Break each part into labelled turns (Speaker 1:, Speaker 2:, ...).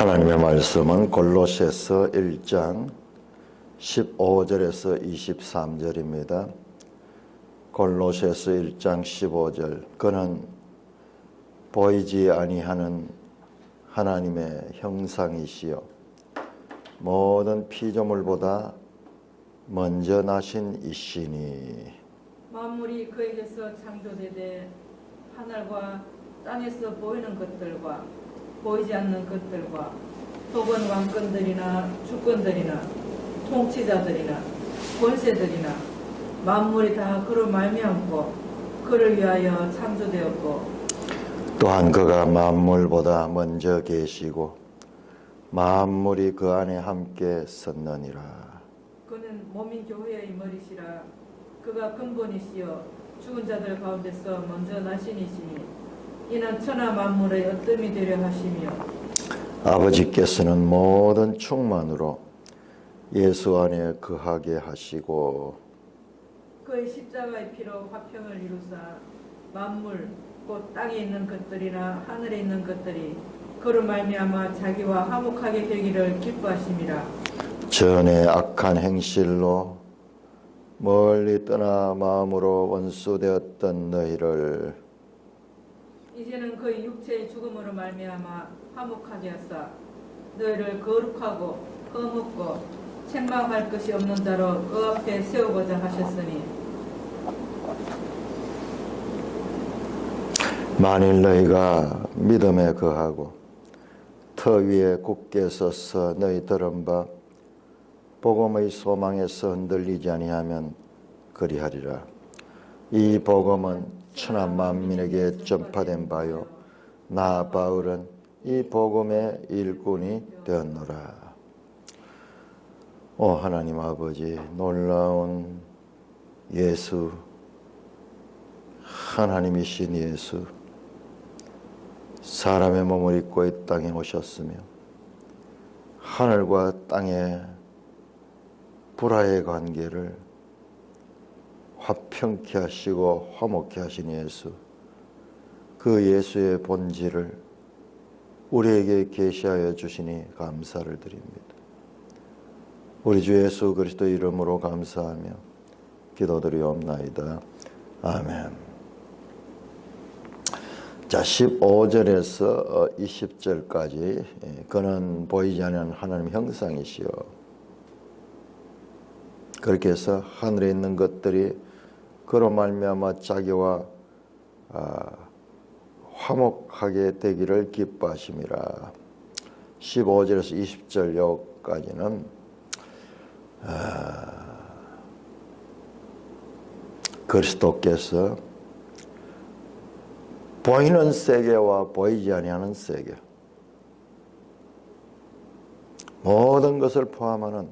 Speaker 1: 하나님의 말씀은 골로새서 1장 15절에서 23절입니다. 골로새서 1장 15절. 그는 보이지 아니하는 하나님의 형상이시요 모든 피조물보다 먼저 나신 이시니
Speaker 2: 만물이 그에게서 창조되되 하늘과 땅에서 보이는 것들과 보이지 않는 것들과 혹은 왕권들이나 주권들이나 통치자들이나 권세들이나 만물이 다 그로 말미암고 그를 위하여 창조되었고
Speaker 1: 또한 그가 만물보다 먼저 계시고 만물이 그 안에 함께 섰느니라.
Speaker 2: 그는 몸인 교회의 머리시라. 그가 근본이시여 죽은 자들 가운데서 먼저 나신이시니 이는 천하 만물의 어뜸이 되려 하시며
Speaker 1: 아버지께서는 모든 충만으로 예수 안에 거하게 하시고
Speaker 2: 그의 십자가의 피로 화평을 이루사 만물 곧 땅에 있는 것들이나 하늘에 있는 것들이 그로 말미암아 자기와 화목하게 되기를 기뻐하심이라.
Speaker 1: 전에 악한 행실로 멀리 떠나 마음으로 원수되었던 너희를
Speaker 2: 이제는 그의 육체의 죽음으로 말미암아 화목하게 하사 너희를 거룩하고 흠없고 책망할 것이 없는 자로 그 앞에 세우고자 하셨으니
Speaker 1: 만일 너희가 믿음에 거하고 터 위에 굳게 서서 너희 들은 바 복음의 소망에서 흔들리지 아니하면 그리하리라. 이 복음은 천하 만민에게 전파된 바요 나 바울은 이 복음의 일꾼이 되었노라. 오 하나님 아버지, 놀라운 예수, 하나님이신 예수, 사람의 몸을 입고 이 땅에 오셨으며 하늘과 땅의 불화의 관계를 화평케 하시고 화목케 하신 예수, 그 예수의 본질을 우리에게 계시하여 주시니 감사를 드립니다. 우리 주 예수 그리스도 이름으로 감사하며 기도드리옵나이다. 아멘. 자, 15절에서 20절까지 그는 보이지 않는 하나님 형상이시여. 그렇게 해서 하늘에 있는 것들이 그로 말미암아 자기와 화목하게 되기를 기뻐하심이라. 15절에서 20절 여기까지는 그리스도께서 보이는 세계와 보이지 아니하는 세계, 모든 것을 포함하는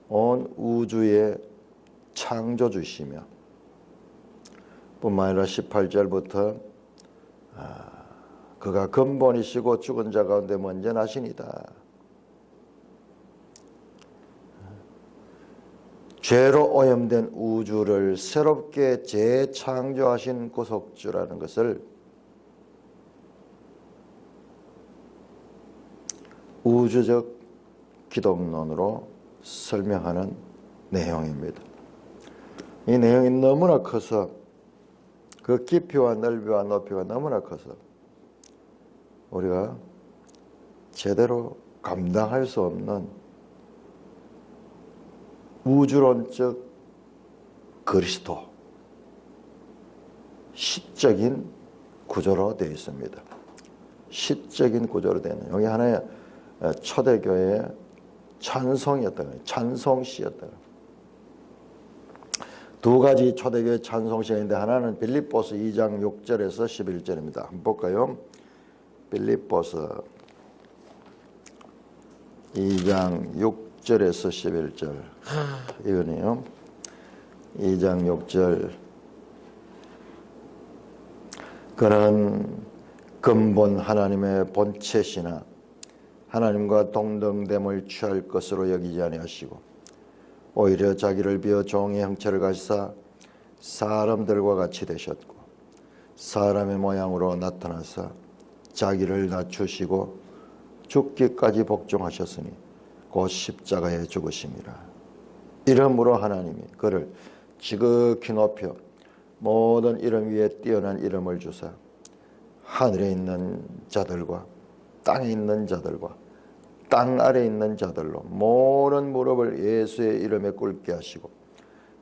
Speaker 1: 온 우주의 창조주시며 뿐만 아니라 18절부터 그가 근본이시고 죽은 자 가운데 먼저 나시니다. 죄로 오염된 우주를 새롭게 재창조하신 구속주라는 것을 우주적 기독론으로 설명하는 내용입니다. 이 내용이 너무나 커서 그 깊이와 넓이와 높이가 너무나 커서 우리가 제대로 감당할 수 없는 우주론적 그리스도 시적인 구조로 되어 있습니다. 시적인 구조로 되어 있는 여기 하나의 초대교회의 찬송이었던 거예요. 찬송시였던 거예요. 두 가지 초대교회 찬송시가 있는데 하나는 빌립보서 2장 6절에서 11절입니다. 한번 볼까요? 빌립보서 2장 6절에서 11절. 이거네요. 2장 6절. 그는 근본 하나님의 본체시나 하나님과 동등됨을 취할 것으로 여기지 아니하시고 오히려 자기를 비어 종의 형체를 가지사 사람들과 같이 되셨고 사람의 모양으로 나타나사 자기를 낮추시고 죽기까지 복종하셨으니 곧 십자가에 죽으심이라. 이름으로 하나님이 그를 지극히 높여 모든 이름 위에 뛰어난 이름을 주사 하늘에 있는 자들과 땅에 있는 자들과 땅 아래에 있는 자들로 모든 무릎을 예수의 이름에 꿇게 하시고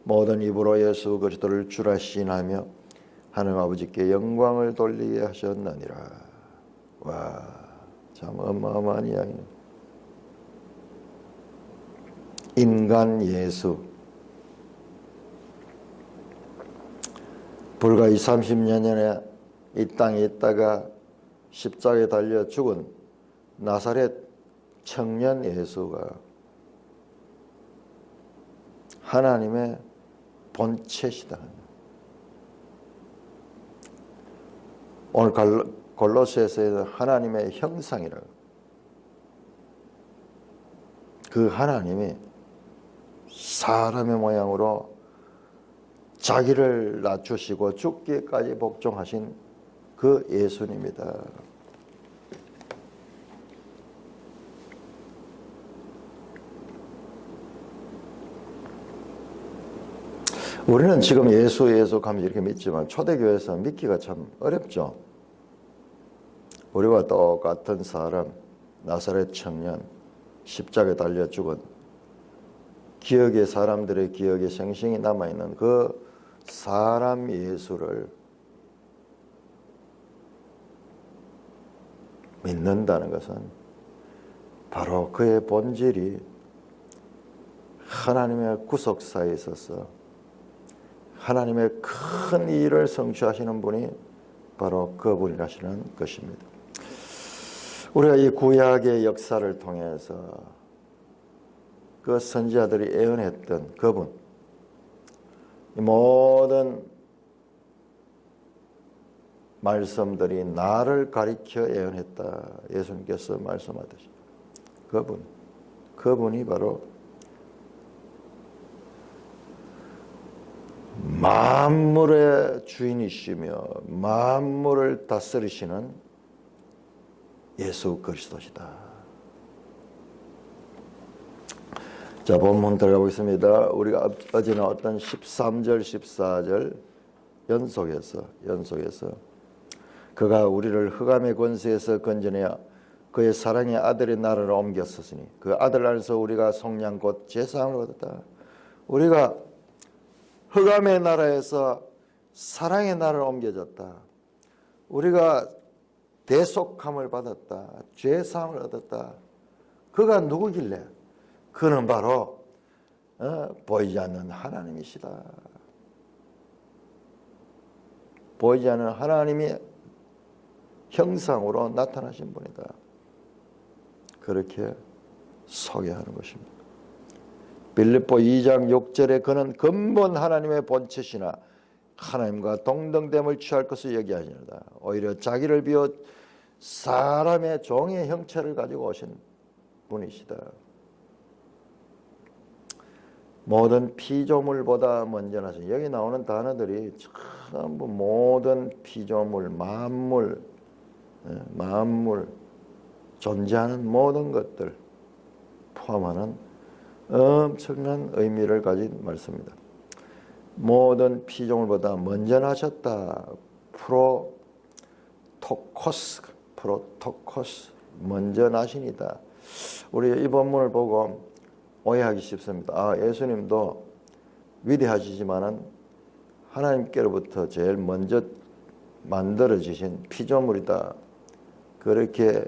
Speaker 1: 모든 입으로 예수 그리스도를 주라 시인하며 하나님 아버지께 영광을 돌리게 하셨느니라. 와, 참 어마어마한 이야기네. 인간 예수. 불과 30년 전에 이 땅에 있다가 십자가에 달려 죽은 나사렛 청년 예수가 하나님의 본체시다. 오늘 골로새서에서 하나님의 형상이라고. 그 하나님이 사람의 모양으로 자기를 낮추시고 죽기까지 복종하신 그 예수님이다. 우리는 지금 예수 하면 이렇게 믿지만 초대교회에서 믿기가 참 어렵죠. 우리와 똑같은 사람, 나사렛 청년, 십자가에 달려 죽은 기억의 사람들의 기억에 생생히 남아있는 그 사람 예수를 믿는다는 것은 바로 그의 본질이 하나님의 구속사에 있어서 하나님의 큰 일을 성취하시는 분이 바로 그분이라시는 것입니다. 우리가 이 구약의 역사를 통해서 그 선지자들이 예언했던 그분, 모든 말씀들이 나를 가리켜 예언했다. 예수님께서 말씀하듯이 그분이 바로 만물의 주인이시며 만물을 다스리시는 예수 그리스도시다. 자, 본문 들어가 보겠습니다. 우리가 어제는 어떤 13절, 14절 연속해서 그가 우리를 흑암의 권세에서 건져내어 그의 사랑의 아들의 나라로 옮겼으니 그 아들 안에서 우리가 속량 곧 제사함을 얻었다. 우리가 흑암의 나라에서 사랑의 나라로 옮겨졌다. 우리가 대속함을 받았다. 죄사함을 얻었다. 그가 누구길래? 그는 바로 보이지 않는 하나님이시다. 보이지 않는 하나님이 형상으로 나타나신 분이다. 그렇게 소개하는 것입니다. 빌립보 2장 6절에 그는 근본 하나님의 본체시나 하나님과 동등됨을 취할 것을 얘기하시니다. 오히려 자기를 비워 사람의 종의 형체를 가지고 오신 분이시다. 모든 피조물보다 먼저 나신, 여기 나오는 단어들이 전부 모든 피조물, 만물, 존재하는 모든 것들 포함하는 엄청난 의미를 가진 말씀입니다. 모든 피조물보다 먼저 나셨다. 프로토코스, 먼저 나신이다. 우리 이 본문을 보고 오해하기 쉽습니다. 예수님도 위대하시지만은 하나님께로부터 제일 먼저 만들어지신 피조물이다. 그렇게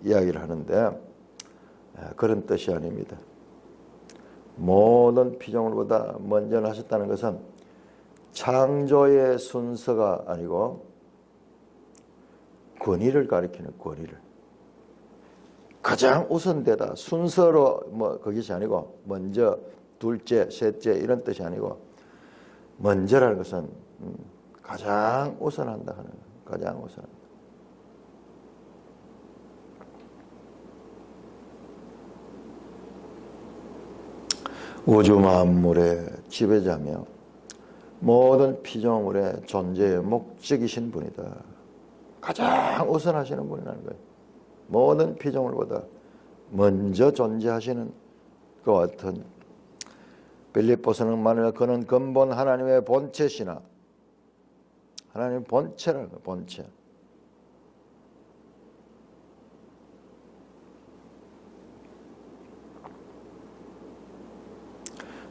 Speaker 1: 이야기를 하는데 그런 뜻이 아닙니다. 모든 피조물보다 먼저 나셨다는 것은 창조의 순서가 아니고 권위를 가리키는 권위를. 가장 우선되다. 순서로 그것이 아니고 먼저, 둘째, 셋째 이런 뜻이 아니고 먼저라는 것은 가장 우선한다 하는 거예요. 가장 우선한다. 우주 만물의 지배자며 모든 피조물의 존재의 목적이신 분이다. 가장 우선하시는 분이라는 거예요. 모든 피조물보다 먼저 존재하시는 것 같은 빌립보서는 말하여 그는 근본 하나님의 본체시나 하나님의 본체라는 거예요. 본체.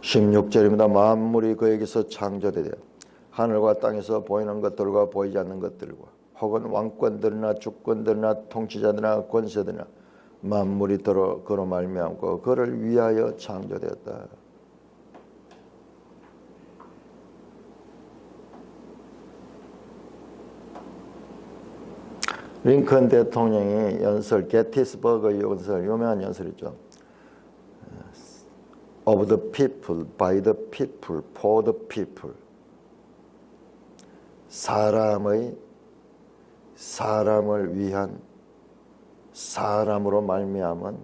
Speaker 1: 16절입니다. 만물이 그에게서 창조되되 하늘과 땅에서 보이는 것들과 보이지 않는 것들과 혹은 왕권들이나 주권들이나 통치자들이나 권세들이나 만물이 그로 말미암고 그를 위하여 창조되었다. 링컨 대통령이 연설, 게티스버그 연설, 유명한 연설이죠. Of the people, by the people, for the people. 사람을 위한 사람으로 말미암은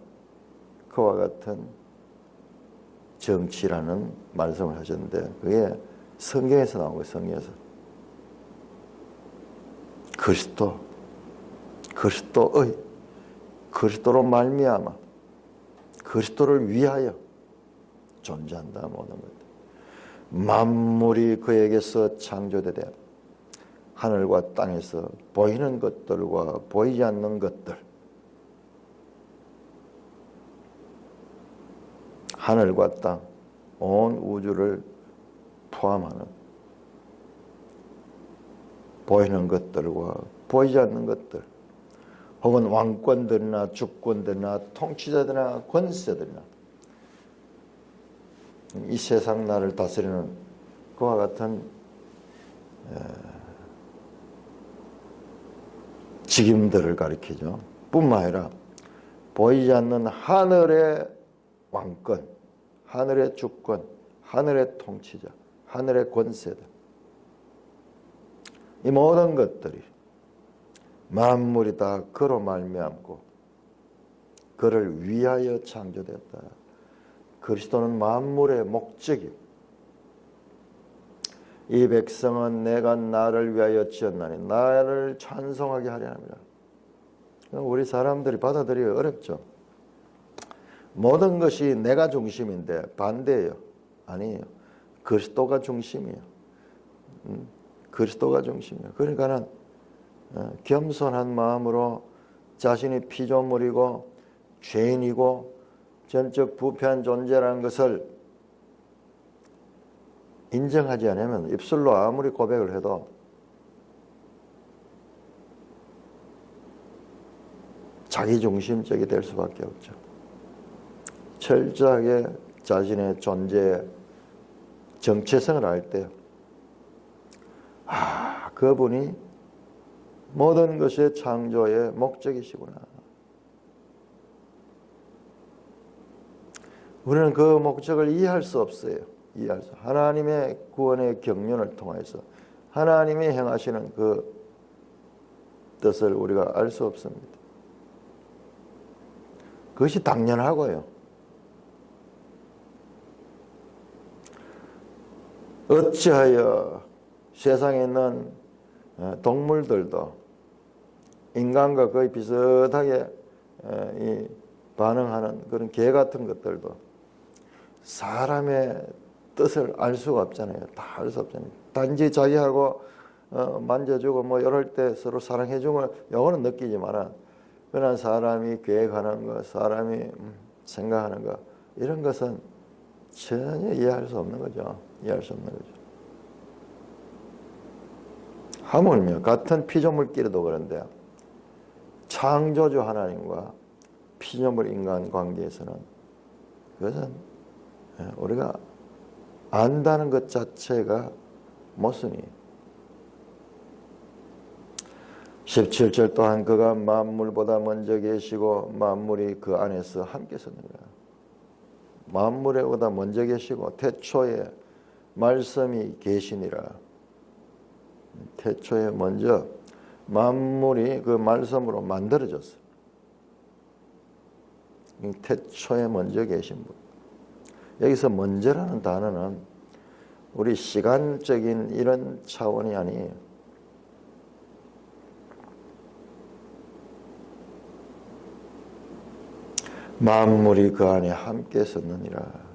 Speaker 1: 그와 같은 정치라는 말씀을 하셨는데 그게 성경에서 나온 거예요. 성경에서. 그리스도로 말미암아 그리스도를 위하여 존재한다. 모든 것. 만물이 그에게서 창조되되 하늘과 땅에서 보이는 것들과 보이지 않는 것들, 하늘과 땅, 온 우주를 포함하는 보이는 것들과 보이지 않는 것들, 혹은 왕권들이나 주권들이나 통치자들이나 권세들이나 이 세상 나를 다스리는 그와 같은 직임들을 가리키죠. 뿐만 아니라 보이지 않는 하늘의 왕권, 하늘의 주권, 하늘의 통치자, 하늘의 권세들, 이 모든 것들이 만물이 다 그로 말미암고 그를 위하여 창조되었다. 그리스도는 만물의 목적이, 이 백성은 내가 나를 위하여 지었나니 나를 찬송하게 하려 합니다. 우리 사람들이 받아들이기 어렵죠. 모든 것이 내가 중심인데 반대예요. 아니에요. 그리스도가 중심이에요. 그리스도가 중심이에요. 그러니까는 겸손한 마음으로 자신이 피조물이고 죄인이고 전적 부패한 존재라는 것을 인정하지 않으면 입술로 아무리 고백을 해도 자기중심적이 될 수밖에 없죠. 철저하게 자신의 존재의 정체성을 알 때, 그분이 모든 것의 창조의 목적이시구나. 우리는 그 목적을 이해할 수 없어요. 하나님의 구원의 경륜을 통해서 하나님이 행하시는 그 뜻을 우리가 알 수 없습니다. 그것이 당연하고요. 어찌하여 세상에 있는 동물들도 인간과 거의 비슷하게 반응하는 그런 개 같은 것들도 사람의 뜻을 알 수가 없잖아요. 다 알 수 없잖아요. 단지 자기하고 만져주고 뭐 이럴 때 서로 사랑해주고 요거는 느끼지만, 그러나 사람이 계획하는 것, 사람이 생각하는 것, 이런 것은 전혀 이해할 수 없는 거죠. 이해할 수 없는 거죠. 하물며 같은 피조물끼리도 그런데 창조주 하나님과 피조물 인간 관계에서는 그것은 우리가 안다는 것 자체가 모순이에요. 17절 또한 그가 만물보다 먼저 계시고 만물이 그 안에서 함께 섰는 거야. 만물보다 먼저 계시고 태초에 말씀이 계시니라. 태초에 먼저 만물이 그 말씀으로 만들어졌어요. 태초에 먼저 계신 분. 여기서 먼저라는 단어는 우리 시간적인 이런 차원이 아니에요. 만물이 그 안에 함께 있었느니라.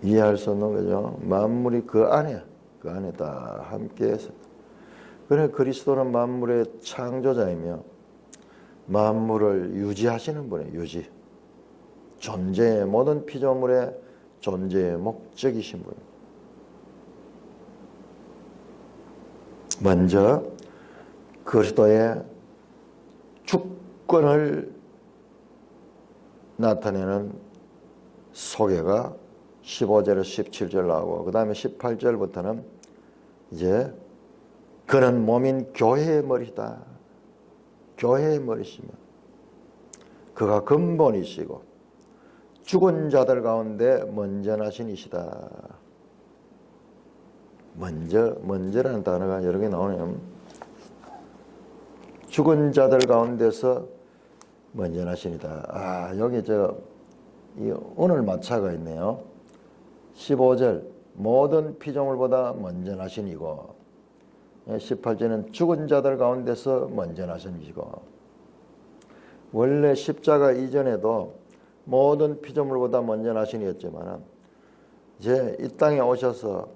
Speaker 1: 이해할 수 없는 거죠. 만물이 그 안에 다 함께 있었다. 그래 그리스도는 만물의 창조자이며 만물을 유지하시는 분이에요. 유지. 존재의 모든 피조물의 존재의 목적이신 분. 먼저 그리스도의 주권을 나타내는 소개가 15절에서 17절 나오고 그 다음에 18절부터는 이제 그는 몸인 교회의 머리다. 교회의 머리시며 그가 근본이시고 죽은 자들 가운데 먼저 나신 이시다. 먼저라는 단어가 여러 개 나오네요. 죽은 자들 가운데서 먼저 나신이다. 여기 오늘 마차가 있네요. 15절 모든 피조물보다 먼저 나신이고 18절은 죽은 자들 가운데서 먼저 나신이시고 원래 십자가 이전에도 모든 피조물보다 먼저 나신이었지만 이제 이 땅에 오셔서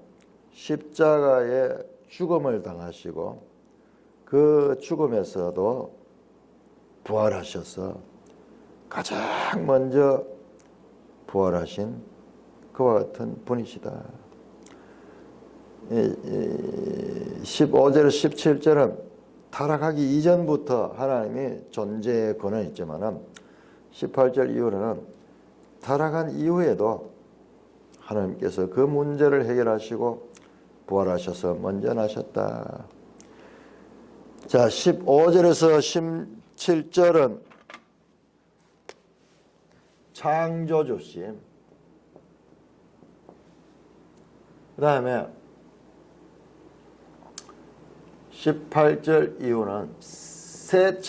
Speaker 1: 십자가의 죽음을 당하시고 그 죽음에서도 부활하셔서 가장 먼저 부활하신 그와 같은 분이시다. 15절 17절은 타락하기 이전부터 하나님이 존재의 권한이 있지만 18절 이후로는 타락한 이후에도 하나님께서 그 문제를 해결하시고 부활하셔서 먼저 나셨다. 자, 15절에서 17절은 창조주심. 그 다음에 18절 이후는 새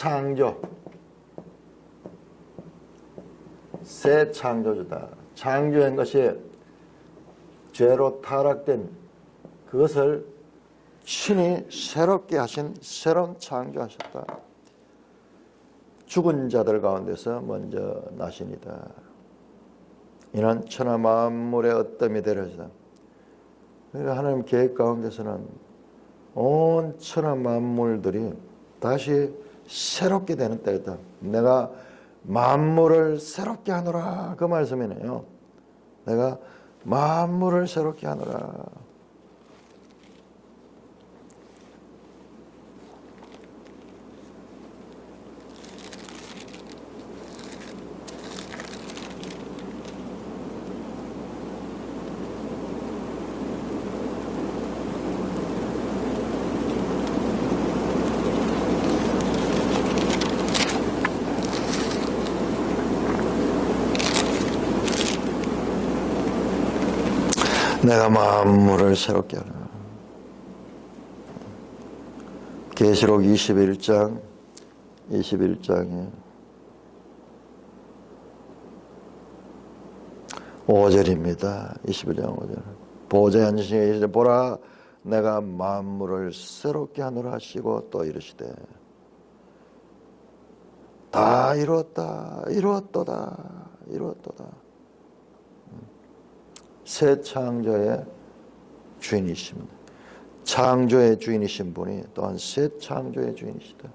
Speaker 1: 창조주다. 창조한 것이 죄로 타락된 그것을 친히 새롭게 하신 새로운 창조하셨다. 죽은 자들 가운데서 먼저 나시니다. 이는 천하 만물의 어떠함이 되려 하시다. 그러니까 하나님 계획 가운데서는 온 천하 만물들이 다시 새롭게 되는 때였다. 내가 만물을 새롭게 하노라. 그 말씀이네요. 내가 만물을 새롭게 하노라. 내가 만물을 새롭게 하라. 계시록 21장에 5절입니다. 21장 5절. 보좌에 앉으신 이르시되 보라 내가 만물을 새롭게 하노라 하시고 또 이르시되 다 이루었다 이루었도다. 새 창조의 주인이십니다. 창조의 주인이신 분이 또한 새 창조의 주인이시다.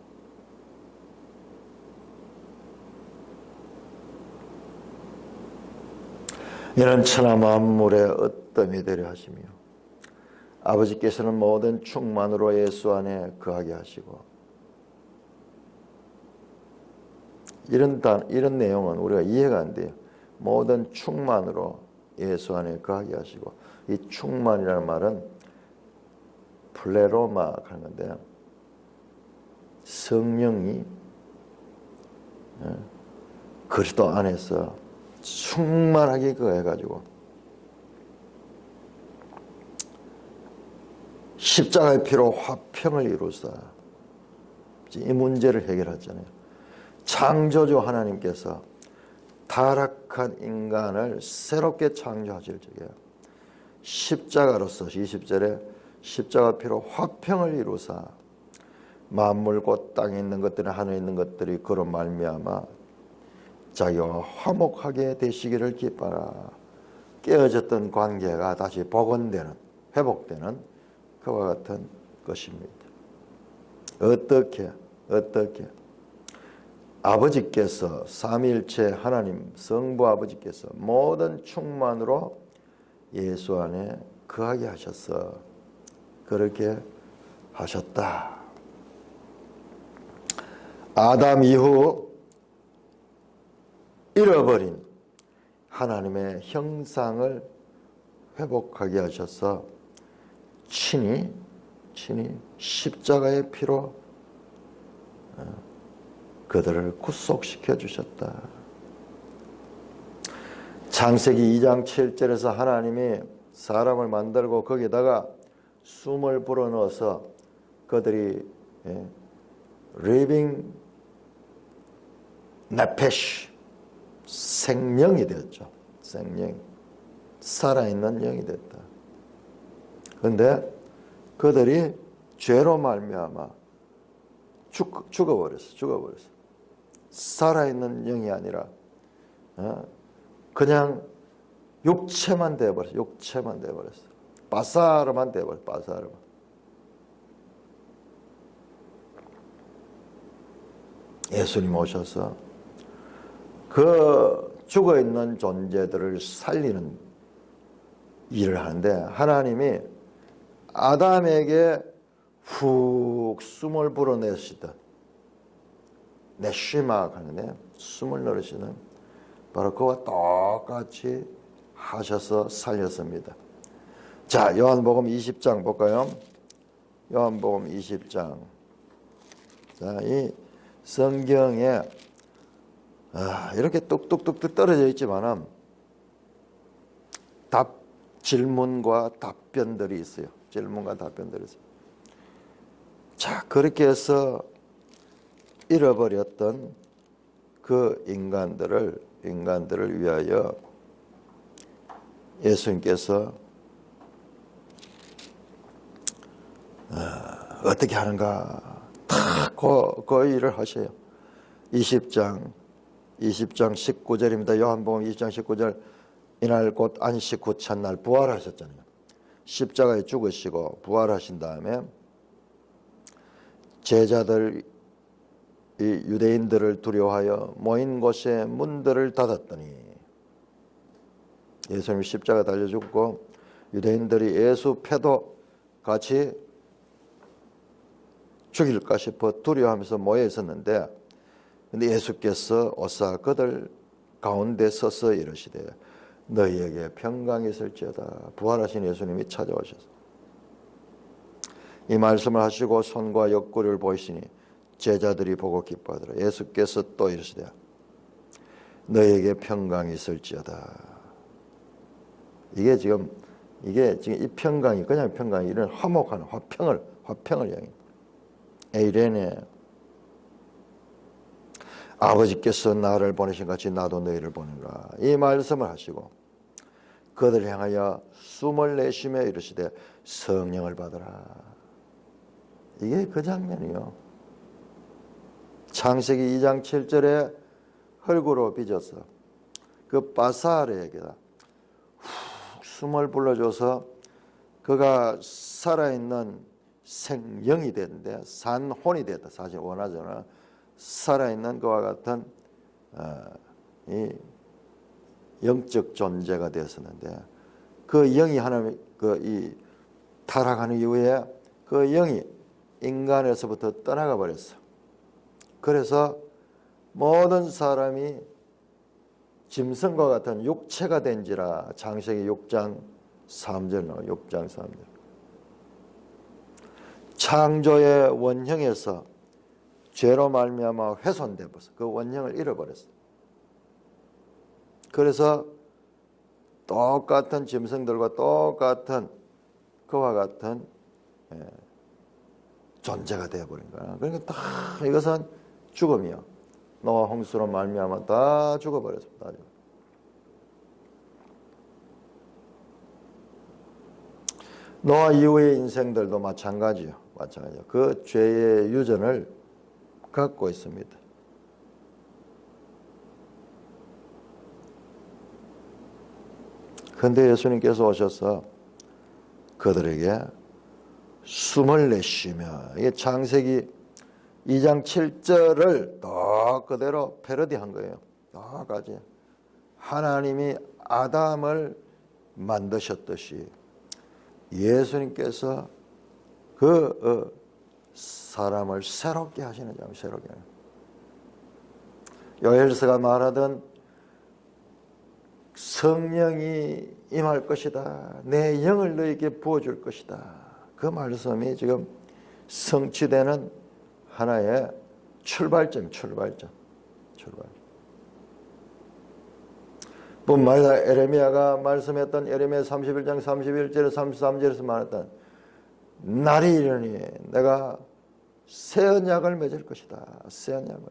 Speaker 1: 이는 천하 만물의 어떠함이 되려 하시며 아버지께서는 모든 충만으로 예수 안에 거하게 하시고 이런 내용은 우리가 이해가 안 돼요. 모든 충만으로 예수 안에 거하게 하시고 이 충만이라는 말은 플레로마 하는 건데요. 성령이 그리스도 안에서 충만하게 거해가지고 십자가의 피로 화평을 이루사 이 문제를 해결하잖아요. 창조주 하나님께서 타락한 인간을 새롭게 창조하실 적에 십자가로서 20절에 십자가 피로 화평을 이루사 만물 곧 땅에 있는 것들이 하늘에 있는 것들이 그로 말미암아 자기와 화목하게 되시기를 기뻐라. 깨어졌던 관계가 다시 복원되는, 회복되는 그와 같은 것입니다. 어떻게 아버지께서 삼위일체 하나님 성부 아버지께서 모든 충만으로 예수 안에 거하게 하셨어. 그렇게 하셨다. 아담 이후 잃어버린 하나님의 형상을 회복하게 하셔서 친히 십자가의 피로 그들을 구속시켜 주셨다. 창세기 2장 7절에서 하나님이 사람을 만들고 거기다가 숨을 불어넣어서 그들이 living nephesh, 생명이 되었죠. 생명, 살아있는 영이 됐다. 그런데 그들이 죄로 말미암아 죽어버렸어. 살아있는 영이 아니라 그냥 육체만 되어버렸어. 바사르만 되어버렸어. 바사르만. 예수님 오셔서 그 죽어있는 존재들을 살리는 일을 하는데 하나님이 아담에게 훅 숨을 불어내시던 네시마 하는데 숨을 넣으시는 바로 그와 똑같이 하셔서 살렸습니다. 자, 요한복음 20장 볼까요? 요한복음 20장. 자, 이 성경에 이렇게 뚝뚝뚝뚝 떨어져 있지만은 질문과 답변들이 있어요. 자, 그렇게 해서 잃어버렸던 그 인간들을 위하여 예수님께서 어떻게 하는가 다 그 일을 하셔요. 20장 19절입니다. 요한복음 20장 19절. 이날 곧 안식 후 첫날 부활하셨잖아요. 십자가에 죽으시고 부활하신 다음에 제자들 이 유대인들을 두려워하여 모인 곳에 문들을 닫았더니 예수님이 십자가 달려 죽고 유대인들이 예수 패도 같이 죽일까 싶어 두려워하면서 모여 있었는데 근데 예수께서 오사 그들 가운데 서서 이르시되 너희에게 평강이 있을지어다. 부활하신 예수님이 찾아오셔서 이 말씀을 하시고 손과 옆구리를 보이시니 제자들이 보고 기뻐하더라. 예수께서 또 이르시되 너희에게 평강이 있을지어다. 이게 지금 이 평강이 그냥 평강이 이런 화목한 화평을 향해 에이레네 아버지께서 나를 보내신 같이 나도 너희를 보내라. 이 말씀을 하시고 그들을 향하여 숨을 내쉬며 이르시되 성령을 받으라. 이게 그 장면이요. 창세기 2장 7절에 흙으로 빚어서 그 바사르에게다 훅 숨을 불러줘서 그가 살아있는 생영이 됐는데 산혼이 됐다. 사실 원하자는 살아있는 그와 같은 이 영적 존재가 되었었는데 그 영이 하나님 이 타락하는 이후에 그 영이 인간에서부터 떠나가 버렸어. 그래서 모든 사람이 짐승과 같은 육체가 된지라. 창세기 6장 3절 나와. 6장 3절. 창조의 원형에서 죄로 말미암아 훼손돼 버렸어. 그 원형을 잃어버렸어. 그래서 똑같은 짐승들과 똑같은 그와 같은 존재가 되어버린 거야. 그러니까 다 이것은 죽음이요. 노아 홍수로 말미암아 다 죽어버렸습니다. 노아 이후의 인생들도 마찬가지요. 그 죄의 유전을 갖고 있습니다. 그런데 예수님께서 오셔서 그들에게 숨을 내쉬며, 이게 창세기 2장 7절을 또 그대로 패러디한 거예요. 똑같이 하나님이 아담을 만드셨듯이 예수님께서 그 사람을 새롭게 하시는 점, 새롭게. 요엘서가 말하던 성령이 임할 것이다, 내 영을 너에게 부어줄 것이다, 그 말씀이 지금 성취되는 하나의 출발점. 뿐만 아니라 에레미야가 말씀했던 에레미야 31장 31절에서 33절에서 말했던 날이 이르니 내가 새 언약을 맺을 것이다. 새 언약을.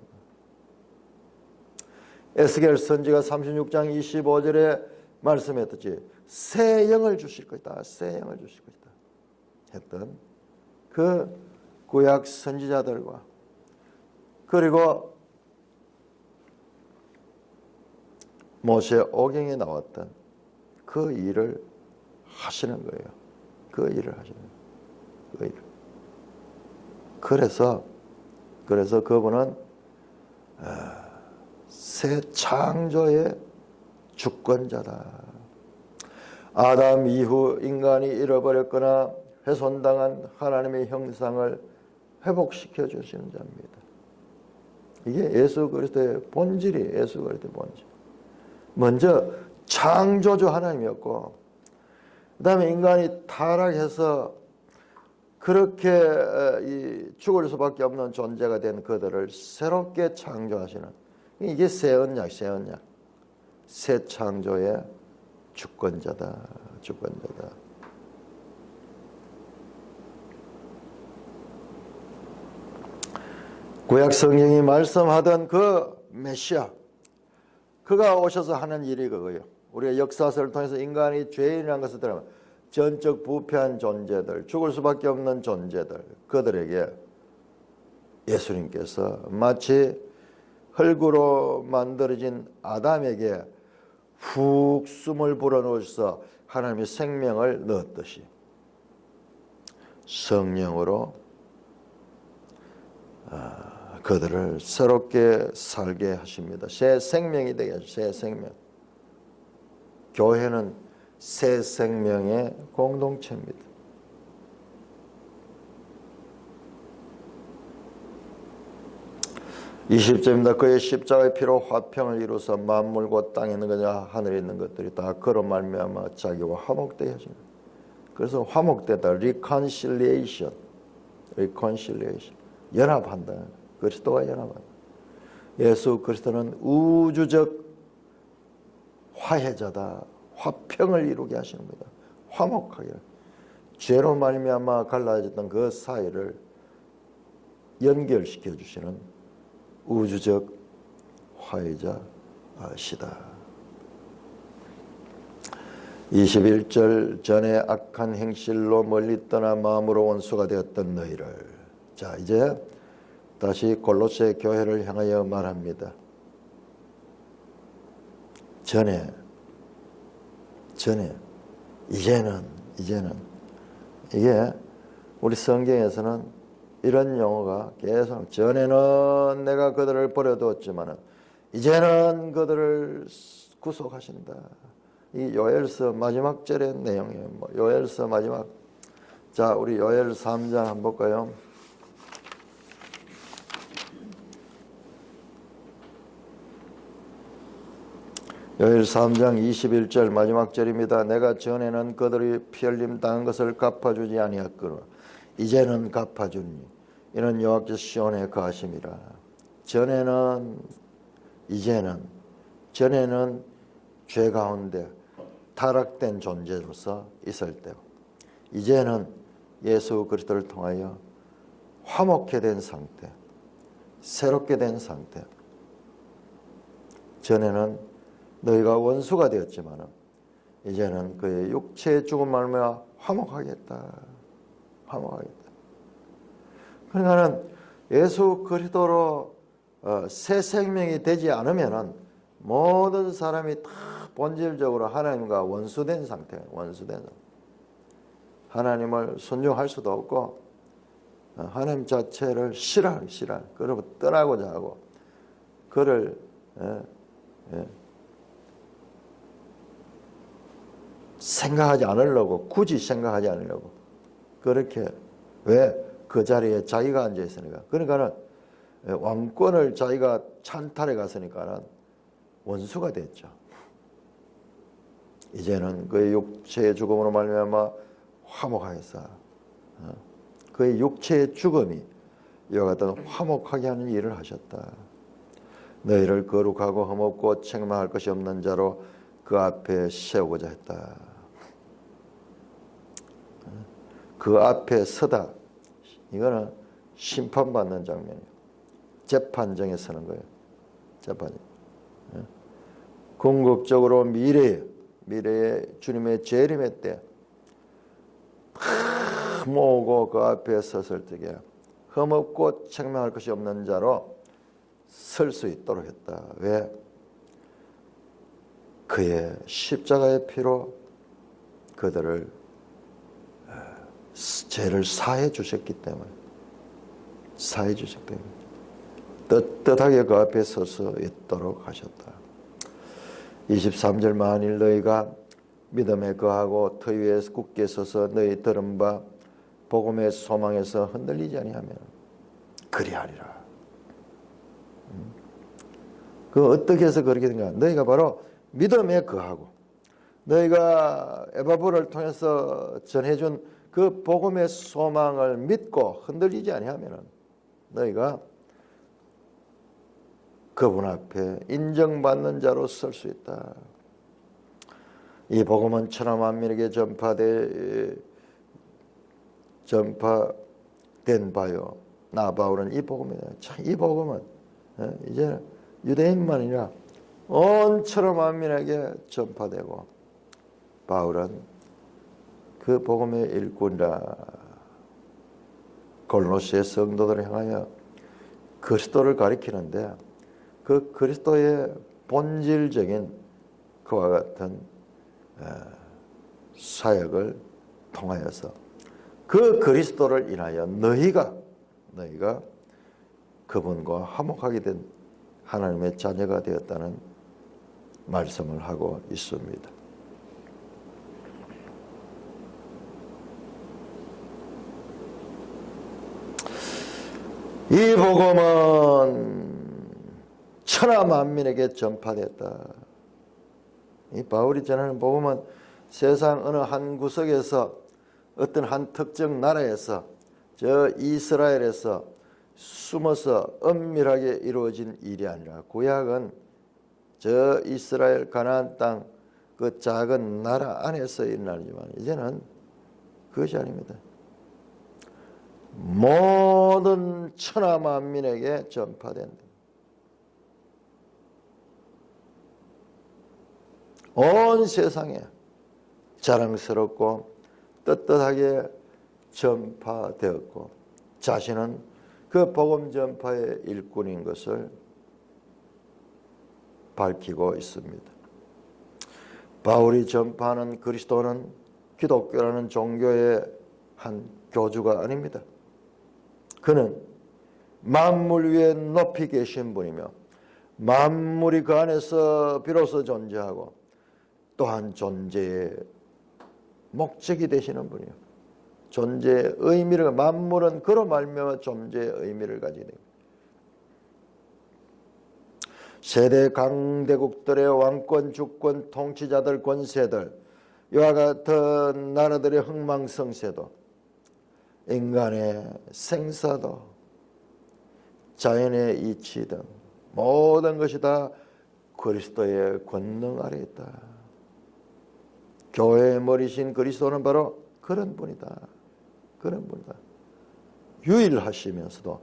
Speaker 1: 에스겔 선지가 36장 25절에 말씀했듯이 새 영을 주실 것이다. 새 영을 주실 것이다. 했던 그 구약 선지자들과, 그리고 모세 오경에 나왔던 그 일을 하시는 거예요. 그 일을 하시는 거예요. 그 일을. 그래서 그분은 새 창조의 주권자다. 아담 이후 인간이 잃어버렸거나 훼손당한 하나님의 형상을 회복시켜 주시는 자입니다. 이게 예수 그리스도의 본질이에요. 예수 그리스도의 본질. 먼저 창조주 하나님이었고, 그 다음에 인간이 타락해서 그렇게 죽을 수밖에 없는 존재가 된 그들을 새롭게 창조하시는, 이게 새 언약, 새 창조의 주권자다. 구약 성경이 말씀하던 그 메시아, 그가 오셔서 하는 일이 그거예요. 우리가 역사서를 통해서 인간이 죄인이라는 것을 들으면 전적 부패한 존재들, 죽을 수밖에 없는 존재들, 그들에게 예수님께서 마치 흙으로 만들어진 아담에게 훅 숨을 불어넣어서 하나님의 생명을 넣었듯이 성령으로 그들을 새롭게 살게 하십니다. 새 생명이 되게 하십니다. 새 생명. 교회는 새 생명의 공동체입니다. (20절입니다) 그의 십자가의 피로 화평을 이루어서 만물과 땅에 있는 것이나 하늘에 있는 것들이 다 그로 말미암아 자기와 화목되게 하십니다. 그래서 화목되다, reconciliation, 연합한다. 그리스도와 연합한다. 예수 그리스도는 우주적 화해자다. 화평을 이루게 하시는 겁니다. 화목하게. 죄로 말미암아 갈라졌던 그 사이를 연결시켜 주시는 우주적 화해자시다. 21절 전에 악한 행실로 멀리 떠나 마음으로 원수가 되었던 너희를. 자, 이제 다시 골로새 교회를 향하여 말합니다. 전에 이제는 이게 우리 성경에서는 이런 용어가 계속, 전에는 내가 그들을 버려두었지만 이제는 그들을 구속하신다. 이 요엘서 마지막 절의 내용이에요. 요엘서 마지막. 자, 우리 요엘 3장 한번 볼까요? 요엘 3장 21절 마지막 절입니다. 내가 전에는 그들이 피 흘림 당한 것을 갚아주지 아니하거늘 이제는 갚아주니 이는 여호와께서 시온에 거하심이라. 전에는 죄 가운데 타락된 존재로서 있을 때고, 이제는 예수 그리스도를 통하여 화목케 된 상태, 새롭게 된 상태. 전에는 너희가 원수가 되었지만 이제는 그의 육체의 죽음을 말미암아 화목하겠다. 그러니까는 예수 그리스도로 새 생명이 되지 않으면은 모든 사람이 다 본질적으로 하나님과 원수된 상태예요. 원수된 상태. 하나님을 순종할 수도 없고 하나님 자체를 싫어. 그러고 떠나고자 하고 그를 생각하지 않으려고 굳이 생각하지 않으려고 그렇게 왜 그 자리에 자기가 앉아 있으니까 그러니까는 왕권을 자기가 찬탈해 갔으니까는 원수가 됐죠. 이제는 그의 육체의 죽음으로 말미암아 화목하겠어. 그의 육체의 죽음이 이와 같은 화목하게 하는 일을 하셨다. 너희를 거룩하고 흠없고 책망할 것이 없는 자로 그 앞에 세우고자 했다. 그 앞에 서다. 이거는 심판받는 장면이에요. 재판정에 서는 거예요. 재판이. 궁극적으로 미래에 주님의 재림의 때 모으고 그 앞에 섰을 적에 흠없고 책망할 것이 없는 자로 설 수 있도록 했다. 왜? 그의 십자가의 피로 그들을 죄를 사해 주셨기 때문에 떳떳하게 그 앞에 서서 있도록 하셨다. 23절 만일 너희가 믿음에 거하고 터 위에 굳게 서서 너희 들은 바 복음의 소망에서 흔들리지 아니하면 그리하리라. 그 어떻게 해서 그렇게 된가? 너희가 바로 믿음에 거하고 너희가 에바브를 통해서 전해준 그 복음의 소망을 믿고 흔들리지 아니하면 너희가 그분 앞에 인정받는 자로 설 수 있다. 이 복음은 천하 만민에게 전파된 바요. 나 바울은 이 복음이다. 이 복음은 이제 유대인만 아니라 온 천하 만민에게 전파되고 바울은 그 복음의 일꾼이라. 골로새 성도들을 향하여 그리스도를 가리키는데 그 그리스도의 본질적인 그와 같은 사역을 통하여서 그 그리스도를 인하여 너희가 그분과 화목하게 된 하나님의 자녀가 되었다는 말씀을 하고 있습니다. 이 복음은 천하 만민에게 전파됐다. 이 바울이 전하는 복음은 세상 어느 한 구석에서 어떤 한 특정 나라에서 저 이스라엘에서 숨어서 은밀하게 이루어진 일이 아니라 구약은 저 이스라엘 가나안 땅 그 작은 나라 안에서 일어나지만 이제는 그것이 아닙니다. 모든 천하 만민에게 전파된다. 온 세상에 자랑스럽고 떳떳하게 전파되었고 자신은 그 복음 전파의 일꾼인 것을 밝히고 있습니다. 바울이 전파하는 그리스도는 기독교라는 종교의 한 교주가 아닙니다. 그는 만물 위에 높이 계신 분이며 만물이 그 안에서 비로소 존재하고 또한 존재의 목적이 되시는 분이에요. 존재의 의미를 만물은 그로 말미암아 존재의 의미를 가지게 됩니다. 세대 강대국들의 왕권, 주권, 통치자들, 권세들 이와 같은 나라들의 흥망성쇠도 인간의 생사도 자연의 이치 등 모든 것이 다 그리스도의 권능 아래 있다. 교회의 머리신 그리스도는 바로 그런 분이다. 그런 분이다. 유일하시면서도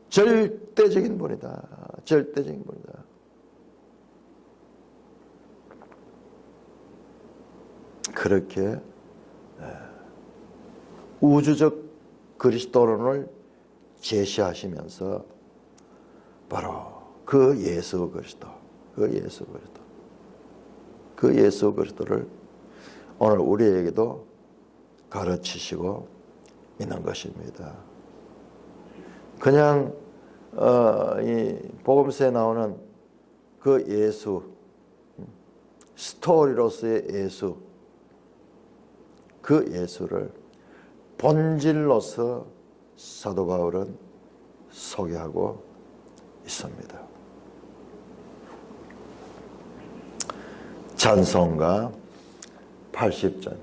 Speaker 1: 절대적인 분이다. 절대적인 분이다. 그렇게 우주적 그리스도론을 제시하시면서 바로 그 예수 그리스도 그 예수 그리스도를 오늘 우리에게도 가르치시고 있는 것입니다. 그냥 이 복음서에 나오는 그 예수, 스토리로서의 예수, 그 예수를 본질로서 사도 바울은 소개하고 있습니다. 찬송가 80장